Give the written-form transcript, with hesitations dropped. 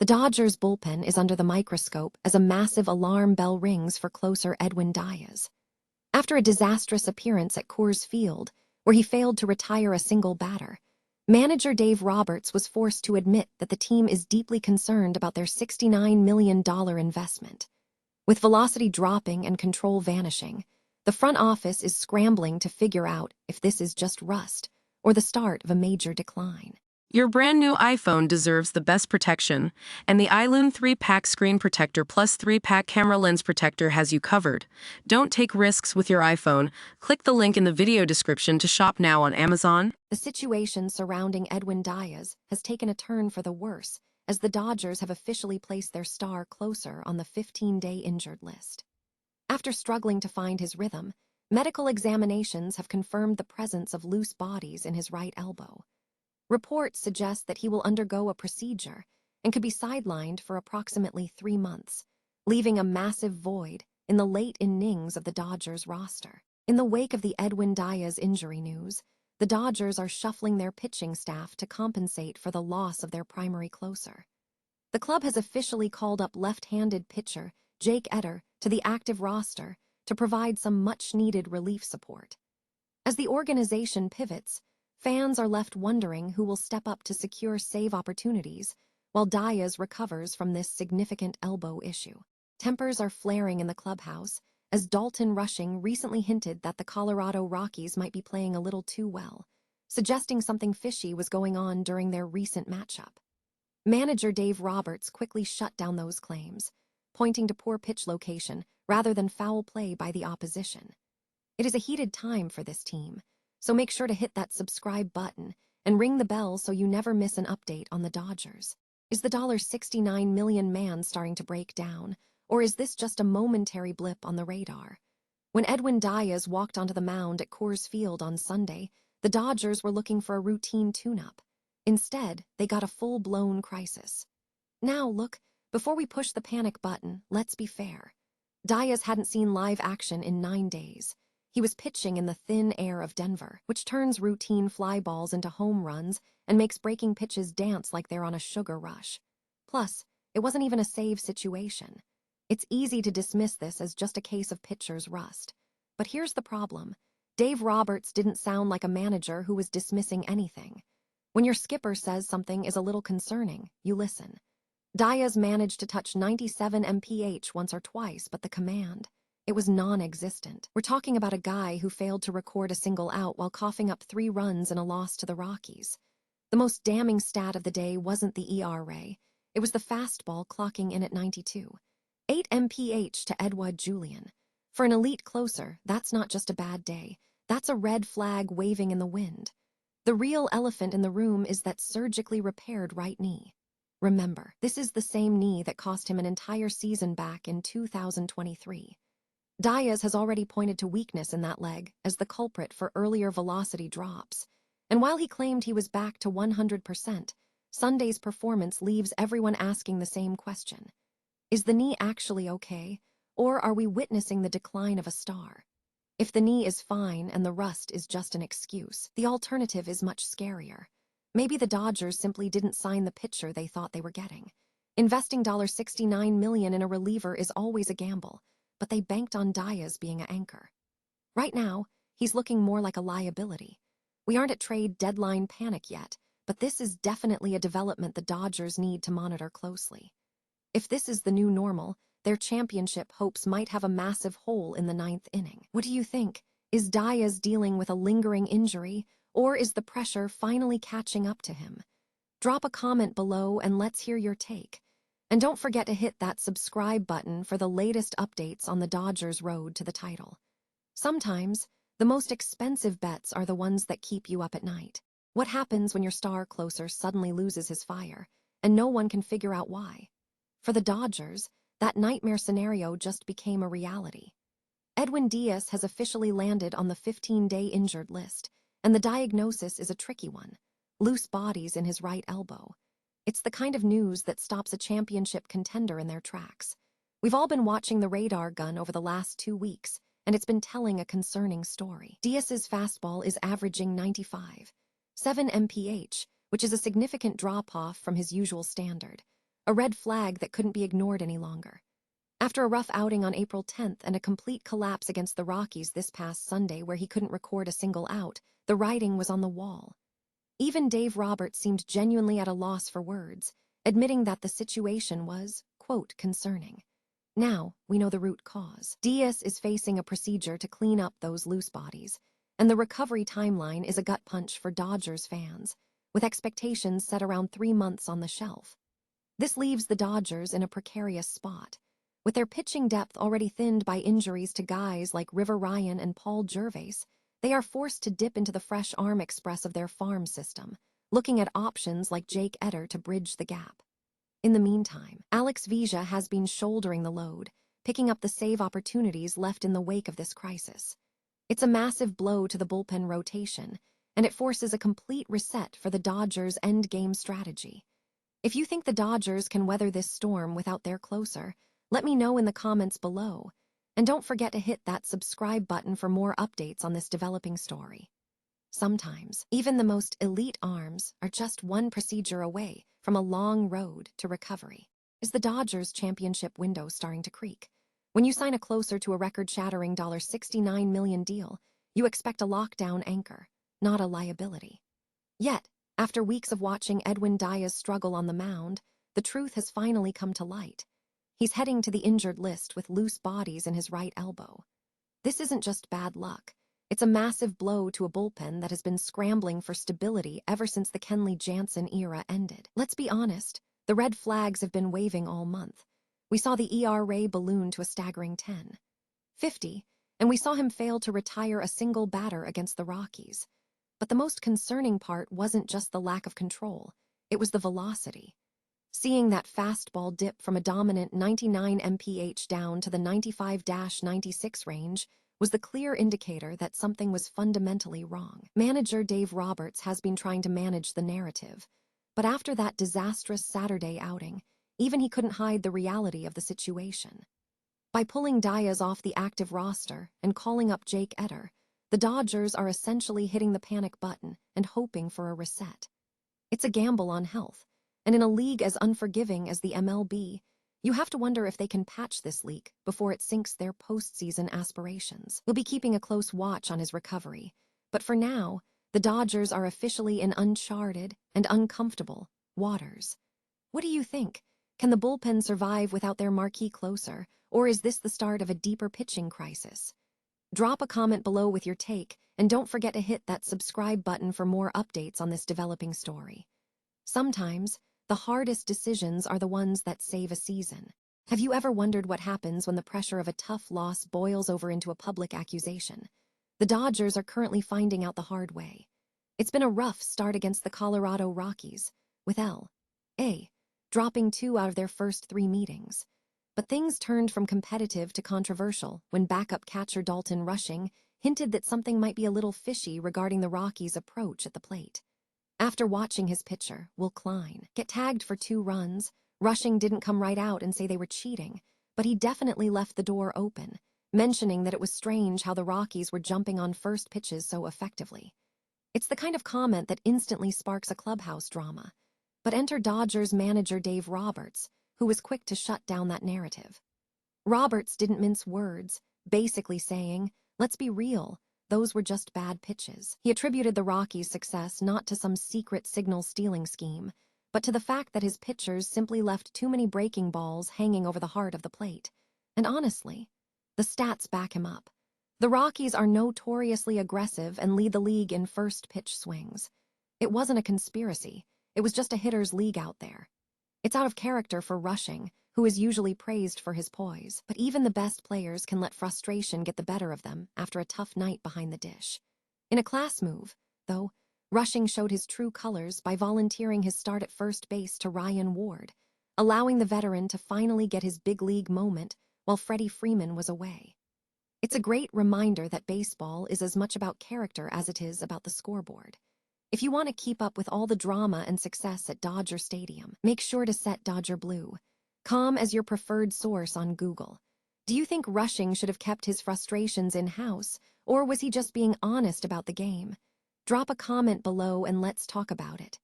The Dodgers' bullpen is under the microscope as a massive alarm bell rings for closer Edwin Diaz. After a disastrous appearance at Coors Field, where he failed to retire a single batter, manager Dave Roberts was forced to admit that the team is deeply concerned about their $69 million investment. With velocity dropping and control vanishing, the front office is scrambling to figure out if this is just rust or the start of a major decline. Your brand new iPhone deserves the best protection, and the iLume 3-pack screen protector plus 3-pack camera lens protector has you covered. Don't take risks with your iPhone. Click the link in the video description to shop now on Amazon. The situation surrounding Edwin Diaz has taken a turn for the worse, as the Dodgers have officially placed their star closer on the 15-day injured list. After struggling to find his rhythm, medical examinations have confirmed the presence of loose bodies in his right elbow. Reports suggest that he will undergo a procedure and could be sidelined for approximately 3 months, leaving a massive void in the late innings of the Dodgers roster. In the wake of the Edwin Diaz injury news, the Dodgers are shuffling their pitching staff to compensate for the loss of their primary closer. The club has officially called up left-handed pitcher Jake Eder to the active roster to provide some much-needed relief support. As the organization pivots, fans are left wondering who will step up to secure save opportunities while Diaz recovers from this significant elbow issue. Tempers are flaring in the clubhouse as Dalton Rushing recently hinted that the Colorado Rockies might be playing a little too well, suggesting something fishy was going on during their recent matchup. Manager Dave Roberts quickly shut down those claims, pointing to poor pitch location rather than foul play by the opposition. It is a heated time for this team, so make sure to hit that subscribe button and ring the bell so you never miss an update on the Dodgers. Is the $69 million man starting to break down, or is this just a momentary blip on the radar? When Edwin Diaz walked onto the mound at Coors Field on Sunday, the Dodgers were looking for a routine tune-up. Instead, they got a full-blown crisis. Now, look, before we push the panic button, let's be fair. Diaz hadn't seen live action in 9 days. He was pitching in the thin air of Denver, which turns routine fly balls into home runs and makes breaking pitches dance like they're on a sugar rush. Plus, it wasn't even a save situation. It's easy to dismiss this as just a case of pitcher's rust. But here's the problem. Dave Roberts didn't sound like a manager who was dismissing anything. When your skipper says something is a little concerning, you listen. Diaz managed to touch 97 mph once or twice, but the command, it was non-existent. We're talking about a guy who failed to record a single out while coughing up 3 runs in a loss to the Rockies. The most damning stat of the day wasn't the ERA. It was the fastball clocking in at 92. 8 mph to Edward Julian. For an elite closer, that's not just a bad day. That's a red flag waving in the wind. The real elephant in the room is that surgically repaired right knee. Remember, this is the same knee that cost him an entire season back in 2023. Diaz has already pointed to weakness in that leg as the culprit for earlier velocity drops. And while he claimed he was back to 100%, Sunday's performance leaves everyone asking the same question. Is the knee actually okay, or are we witnessing the decline of a star? If the knee is fine and the rust is just an excuse, the alternative is much scarier. Maybe the Dodgers simply didn't sign the pitcher they thought they were getting. Investing $69 million in a reliever is always a gamble, but they banked on Diaz being an anchor. Right now, he's looking more like a liability. We aren't at trade deadline panic yet, but this is definitely a development the Dodgers need to monitor closely. If this is the new normal, their championship hopes might have a massive hole in the 9th inning. What do you think? Is Diaz dealing with a lingering injury, or is the pressure finally catching up to him? Drop a comment below and let's hear your take. And don't forget to hit that subscribe button for the latest updates on the Dodgers' road to the title. Sometimes, the most expensive bets are the ones that keep you up at night. What happens when your star closer suddenly loses his fire, and no one can figure out why? For the Dodgers, that nightmare scenario just became a reality. Edwin Diaz has officially landed on the 15-day injured list, and the diagnosis is a tricky one: loose bodies in his right elbow. It's the kind of news that stops a championship contender in their tracks. We've all been watching the radar gun over the last 2 weeks, and it's been telling a concerning story. Diaz's fastball is averaging 95.7 mph, which is a significant drop-off from his usual standard. a red flag that couldn't be ignored any longer. After a rough outing on April 10th and a complete collapse against the Rockies this past Sunday where he couldn't record a single out, the writing was on the wall. Even Dave Roberts seemed genuinely at a loss for words, admitting that the situation was, quote, concerning. Now, we know the root cause. Diaz is facing a procedure to clean up those loose bodies, and the recovery timeline is a gut punch for Dodgers fans, with expectations set around 3 months on the shelf. This leaves the Dodgers in a precarious spot, with their pitching depth already thinned by injuries to guys like River Ryan and Paul Gervais. They are forced to dip into the fresh arm express of their farm system, looking at options like Jake Eder to bridge the gap. In the meantime, Alex Vesia has been shouldering the load, picking up the save opportunities left in the wake of this crisis. It's a massive blow to the bullpen rotation, and it forces a complete reset for the Dodgers' endgame strategy. If you think the Dodgers can weather this storm without their closer, let me know in the comments below. And don't forget to hit that subscribe button for more updates on this developing story. Sometimes, even the most elite arms are just one procedure away from a long road to recovery. Is the Dodgers' championship window starting to creak? When you sign a closer to a record-shattering $69 million deal, you expect a lockdown anchor, not a liability. Yet, after weeks of watching Edwin Diaz struggle on the mound, the truth has finally come to light. He's heading to the injured list with loose bodies in his right elbow. This isn't just bad luck. It's a massive blow to a bullpen that has been scrambling for stability ever since the Kenley Jansen era ended. Let's be honest, the red flags have been waving all month. We saw the ERA balloon to a staggering 10.50, and we saw him fail to retire a single batter against the Rockies. But the most concerning part wasn't just the lack of control, it was the velocity. Seeing that fastball dip from a dominant 99 mph down to the 95-96 range was the clear indicator that something was fundamentally wrong. Manager Dave Roberts has been trying to manage the narrative, but after that disastrous Saturday outing, even he couldn't hide the reality of the situation. By pulling Diaz off the active roster and calling up Jake Eder, the Dodgers are essentially hitting the panic button and hoping for a reset. It's a gamble on health, and in a league as unforgiving as the MLB, you have to wonder if they can patch this leak before it sinks their postseason aspirations. We'll be keeping a close watch on his recovery, but for now, the Dodgers are officially in uncharted and uncomfortable waters. What do you think? Can the bullpen survive without their marquee closer, or is this the start of a deeper pitching crisis? Drop a comment below with your take, and don't forget to hit that subscribe button for more updates on this developing story. Sometimes, the hardest decisions are the ones that save a season. Have you ever wondered what happens when the pressure of a tough loss boils over into a public accusation? The Dodgers are currently finding out the hard way. It's been a rough start against the Colorado Rockies, with L.A. dropping 2 out of their first 3 meetings. But things turned from competitive to controversial when backup catcher Dalton Rushing hinted that something might be a little fishy regarding the Rockies' approach at the plate. After watching his pitcher, Will Klein, get tagged for 2 runs, Rushing didn't come right out and say they were cheating, but he definitely left the door open, mentioning that it was strange how the Rockies were jumping on first pitches so effectively. It's the kind of comment that instantly sparks a clubhouse drama. But enter Dodgers manager Dave Roberts, who was quick to shut down that narrative. Roberts didn't mince words, basically saying, "Let's be real, those were just bad pitches." He attributed the Rockies' success not to some secret signal-stealing scheme, but to the fact that his pitchers simply left too many breaking balls hanging over the heart of the plate. And honestly, the stats back him up. The Rockies are notoriously aggressive and lead the league in first-pitch swings. It wasn't a conspiracy, it was just a hitter's league out there. It's out of character for Rushing, who is usually praised for his poise, but even the best players can let frustration get the better of them after a tough night behind the dish. In a class move, though, Rushing showed his true colors by volunteering his start at first base to Ryan Ward, allowing the veteran to finally get his big league moment while Freddie Freeman was away. It's a great reminder that baseball is as much about character as it is about the scoreboard. If you want to keep up with all the drama and success at Dodger Stadium, make sure to set Dodger Blue.com as your preferred source on Google. Do you think Rushing should have kept his frustrations in-house, or was he just being honest about the game? Drop a comment below and let's talk about it.